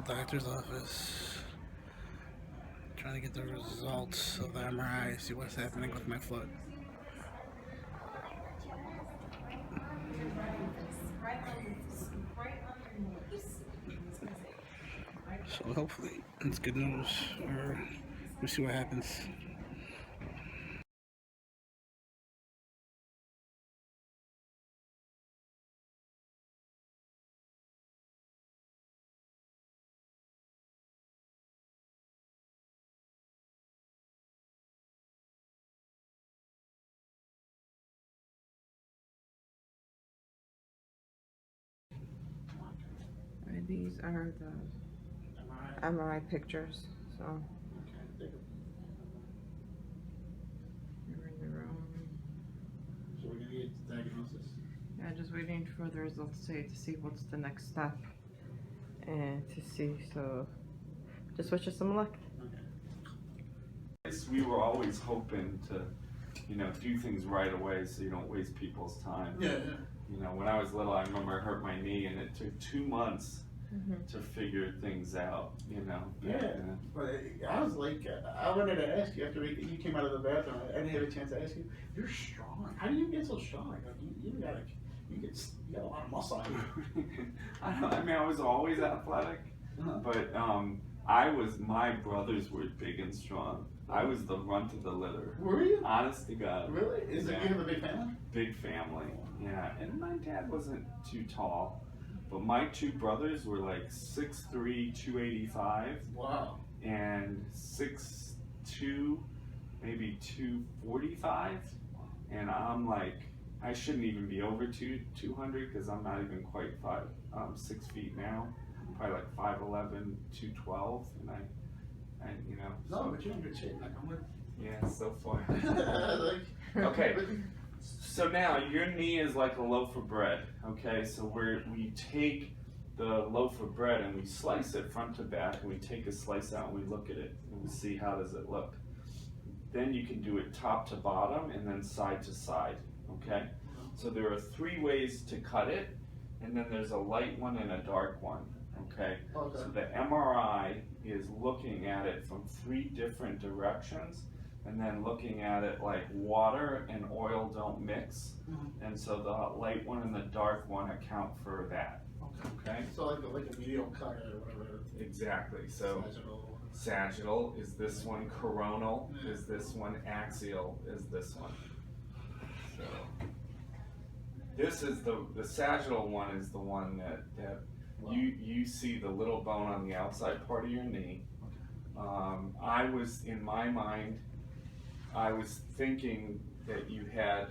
doctor's office. Trying to get the results of the MRI, see what's happening with my foot. So hopefully it's good news, or we'll see what happens. These are the MRI pictures. So you're in the room. So we're gonna get the diagnosis. Yeah, just waiting for the results to see what's the next step and to see. So just wish us some luck. We were always hoping to, do things right away so you don't waste people's time. Yeah. When I was little, I remember I hurt my knee and it took 2 months to figure things out, Yeah, but I was like, I wanted to ask you after you came out of the bathroom. I didn't have a chance to ask you. You're strong. How do you get so strong? Like you got a lot of muscle on you. I was always athletic, but my brothers were big and strong. I was the runt of the litter. Were you? Honest to God. Really? You have a big family? Big family, yeah. And my dad wasn't too tall, but my 2 brothers were like 6'3", 285. Wow. And 6'2", maybe 245. And I'm like, I shouldn't even be over 200 because I'm not even quite 6 feet now. I'm probably like 5'11", 212, and I No, but you're in good shape. Like I'm with. Yeah, so far. Like, okay. So now your knee is like a loaf of bread. Okay, so we take the loaf of bread and we slice it front to back, and we take a slice out and we look at it and we see how does it look. Then you can do it top to bottom and then side to side. Okay, so there are 3 ways to cut it, and then there's a light one and a dark one. Okay, so the MRI is looking at it from 3 different directions, and then looking at it like water and oil don't mix, and so the light one and the dark one account for that. Okay. So like a medial cut or whatever. Exactly. So sagittal is this one, coronal is this one, axial is this one. So this is the sagittal one is the one that you see the little bone on the outside part of your knee. I was, in my mind, I was thinking that you had,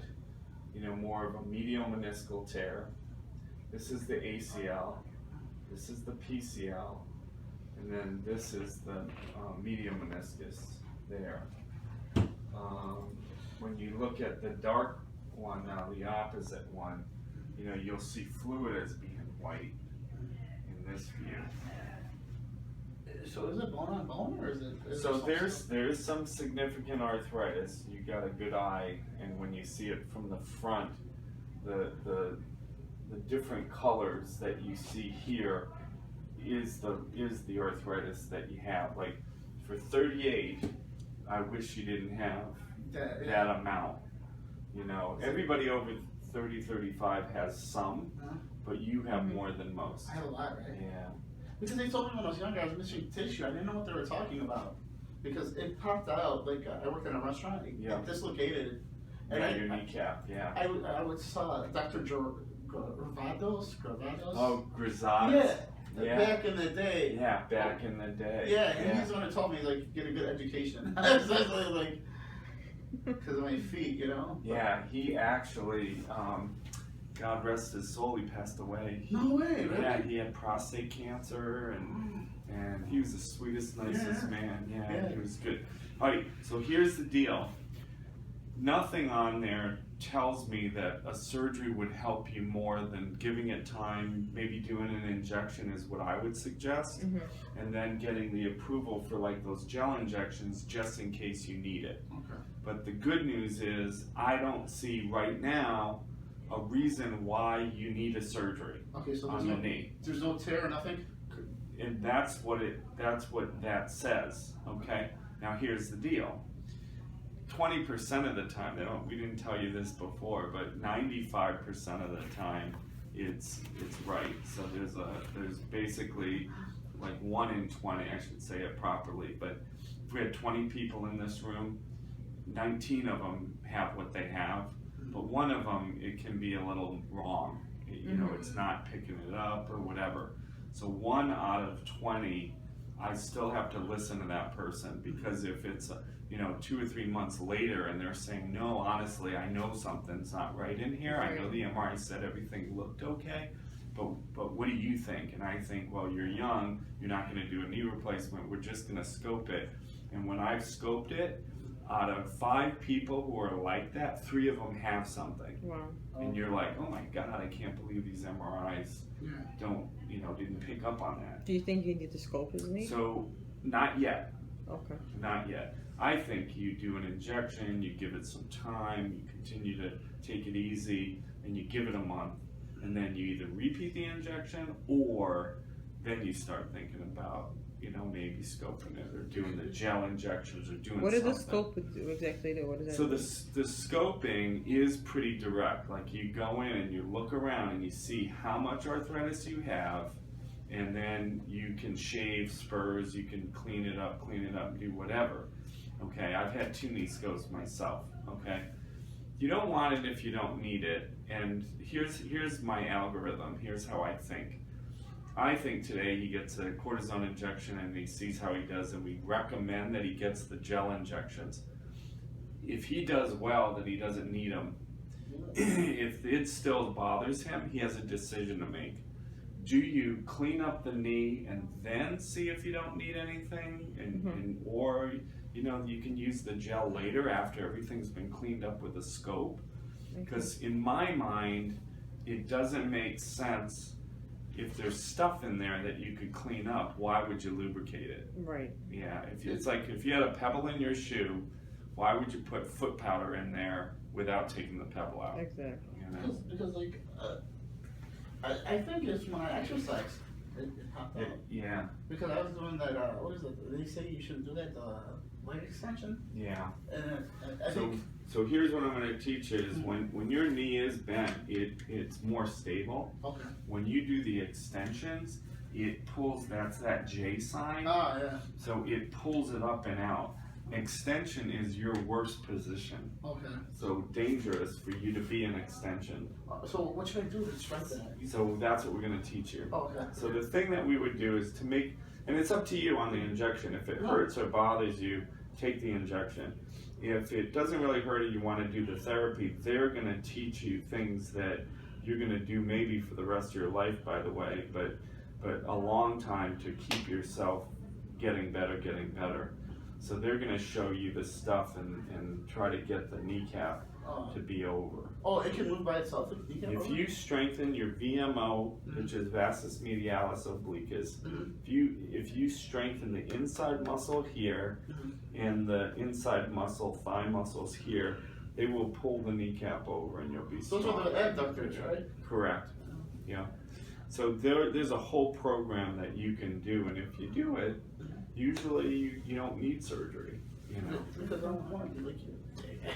more of a medial meniscal tear. This is the ACL, this is the PCL, and then this is the medial meniscus there. When you look at the dark one now, the opposite one, you'll see fluid as being white in this view. So is it bone on bone, or is it? So there's some significant arthritis. You got a good eye, and when you see it from the front, the different colors that you see here is the arthritis that you have. Like for 38, I wish you didn't have that amount. Everybody over 30, 35 has some, but you have more than most. I have a lot, right? Yeah. Because they told me when I was younger I was missing tissue. I didn't know what they were talking about because it popped out. Like I worked in a restaurant. It dislocated. And your kneecap. Yeah. I would saw Dr. Gravados. Oh, Grisados. Yeah. Back in the day. Yeah, back in the day. Yeah, and he's the one who told me get a good education. Especially because of my feet, Yeah, he actually, God rest his soul, he passed away. No way, really? Yeah, he had prostate cancer, and he was the sweetest, nicest man. Yeah, he was good. All right, so here's the deal. Nothing on there tells me that a surgery would help you more than giving it time, maybe doing an injection is what I would suggest, and then getting the approval for like those gel injections just in case you need it. Okay. But the good news is I don't see right now a reason why you need a surgery so on the knee. There's no tear or nothing? and that's what that says, okay? Now here's the deal. 20% of the time, we didn't tell you this before, but 95% of the time it's right. So there's basically like 1 in 20, I should say it properly, but if we had 20 people in this room, 19 of them have what they have, but one of them, it can be a little wrong. You know, it's not picking it up or whatever. So 1 out of 20, I still have to listen to that person, because if it's 2 or 3 months later and they're saying, no, honestly, I know something's not right in here. I know the MRI said everything looked okay, but what do you think? And I think, well, you're young, you're not going to do a knee replacement, we're just going to scope it. And when I've scoped it, out of 5 people who are like that, 3 of them have something. Wow. And you're like, oh my God, I can't believe these MRIs didn't pick up on that. Do you think you need to scope his knee? So, not yet. Okay. Not yet. I think you do an injection, you give it some time, you continue to take it easy, and you give it a month. And then you either repeat the injection, or then you start thinking about, maybe scoping it, or doing the gel injections, or doing what something. What does the scope exactly do? What does that So mean? the scoping is pretty direct. Like, you go in and you look around and you see how much arthritis you have, and then you can shave spurs, you can clean it up, do whatever. Okay, I've had 2 knee scopes myself, okay? You don't want it if you don't need it, and here's my algorithm, here's how I think. I think today he gets a cortisone injection and he sees how he does, and we recommend that he gets the gel injections. If he does well, then he doesn't need them. If it still bothers him, he has a decision to make. Do you clean up the knee and then see if you don't need anything, or you can use the gel later after everything's been cleaned up with a scope? Because in my mind, it doesn't make sense. If there's stuff in there that you could clean up, why would you lubricate it? Right. Yeah, it's like if you had a pebble in your shoe, why would you put foot powder in there without taking the pebble out? Exactly. Because like, I think it's when I exercise, it popped out. Yeah. Because I was doing that, what is it, they say you should do that, leg extension? Yeah. And I think... So here's what I'm going to teach you is when your knee is bent, it's more stable. Okay. When you do the extensions, it pulls, that's that J sign. Ah, yeah. So it pulls it up and out. Extension is your worst position. Okay. So dangerous for you to be an extension. So what should I do to strengthen it? So that's what we're going to teach you. Okay. So the thing that we would do is to make, and it's up to you on the injection. If it hurts or bothers you, take the injection. If it doesn't really hurt and you want to do the therapy, they're going to teach you things that you're going to do maybe for the rest of your life, by the way, but a long time to keep yourself getting better. So they're going to show you the stuff and try to get the kneecap to be over. Oh, it can move by itself? If you strengthen your VMO, which is vastus medialis obliquus, if you strengthen the inside muscle here and the inside muscle, thigh muscles here, they will pull the kneecap over and you'll be strong. Those are the abductors, right? Correct. Yeah. So there's a whole program that you can do, and if you do it, usually you don't need surgery. Because I don't want to be like you.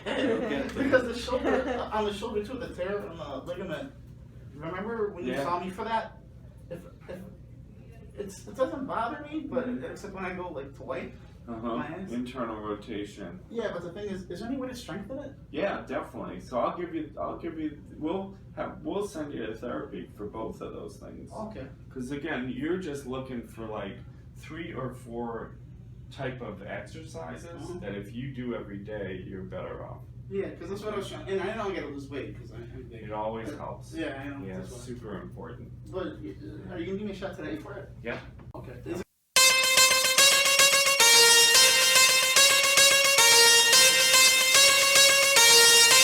Because the shoulder, on the shoulder too, the tear on the ligament. Remember when you saw me for that? It doesn't bother me, but except when I go like to wipe my hands. Internal rotation. Yeah, but the thing is there any way to strengthen it? Yeah, definitely. So we'll send you to therapy for both of those things. Okay. Because again, you're just looking for like 3 or 4 type of exercises that if you do every day, you're better off. Yeah, because that's what I was trying, and I know I gotta lose weight because I'm big. It always helps. Yeah, I know. Yeah, it's super important. But are you gonna give me a shot today for it? Yeah. Okay.